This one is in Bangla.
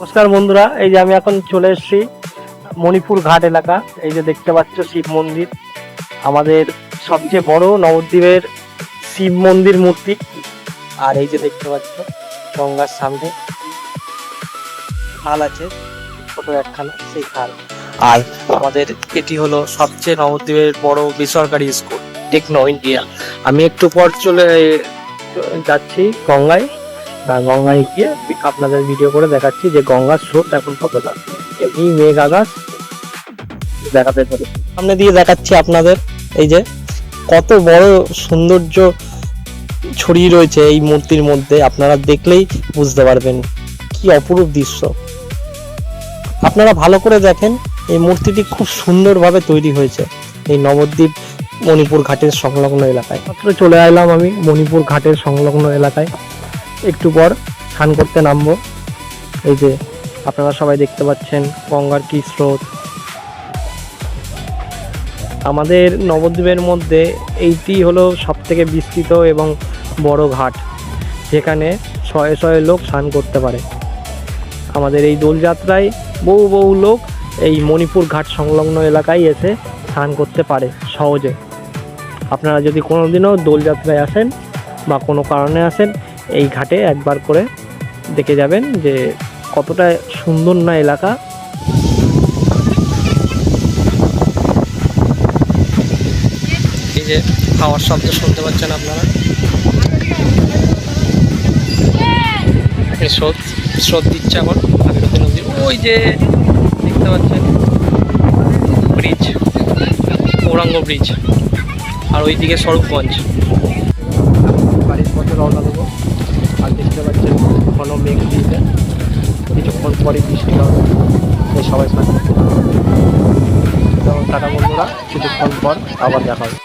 নমস্কার বন্ধুরা, এই যে আমি এখন চলে এসেছি মণিপুর ঘাট এলাকা। এই যে দেখতে পাচ্ছ শিব মন্দির, আমাদের সবচেয়ে বড় নবদ্বীপের শিব মন্দির মূর্তি। আর এই যে দেখতে পাচ্ছ গঙ্গার সামনে খাল আছে, ছোট একখানা, সেই খাল। আর আমাদের এটি হলো সবচেয়ে নবদ্বীপের বড় বেসরকারি স্কুল, টেকনো ইন্ডিয়া। আমি একটু পর চলে যাচ্ছি গঙ্গায়, গঙ্গায় গিয়ে আপনাদের ভিডিও করে দেখাচ্ছি যে গঙ্গার স্রোত এখন কতটা। এমনি মেঘ আকাশ দেখাতে পারে, সামনে দিয়ে দেখাচ্ছি আপনাদের। এই যে কত বড় সৌন্দর্য ছড়িয়ে রয়েছে এই মূর্তির মধ্যে, আপনারা দেখলেই বুঝতে পারবেন কি অপরূপ দৃশ্য। আপনারা ভালো করে দেখেন, এই মূর্তিটি খুব সুন্দরভাবে তৈরি হয়েছে এই নবদ্বীপ মণিপুর ঘাটের সংলগ্ন এলাকায়। মাত্র চলে এলাম আমি মণিপুর ঘাটের সংলগ্ন এলাকায়, একটু পর স্নান করতে নামবো। এই যে আপনারা সবাই দেখতে পাচ্ছেন গঙ্গার কি স্রোত। আমাদের নবদ্বীপের মধ্যে এইটি হলো সবথেকে বিস্তৃত এবং বড় ঘাট, যেখানে শয়ে শয়ে লোক স্নান করতে পারে। আমাদের এই দোলযাত্রায় বহু বহু লোক এই মণিপুর ঘাট সংলগ্ন এলাকায় এসে স্নান করতে পারে সহজে। আপনারা যদি কোনোদিনও দোলযাত্রায় আসেন বা কোনো কারণে আসেন, এই ঘাটে একবার করে দেখে যাবেন যে কতটা সুন্দর না এলাকা। এই যে খাওয়ার শব্দ শুনতে পাচ্ছেন আপনারা, স্রোত দিচ্ছে এখন ভাগীরথী নদী। ওই যে দেখতে পাচ্ছেন ব্রিজ, গৌরাঙ্গ ব্রিজ, আর ওইদিকে স্বরূপগঞ্জ। বাড়ির পথে রওনা দেবো। আর দেখতে পাচ্ছেন ঘন মেঘ দিয়েছে, কিছুক্ষণ পরে বৃষ্টি হবে, সবাই স্নান করতে পারবে। টাটা বন্ধুরা, কিছুক্ষণ পর আবার দেখা হবে।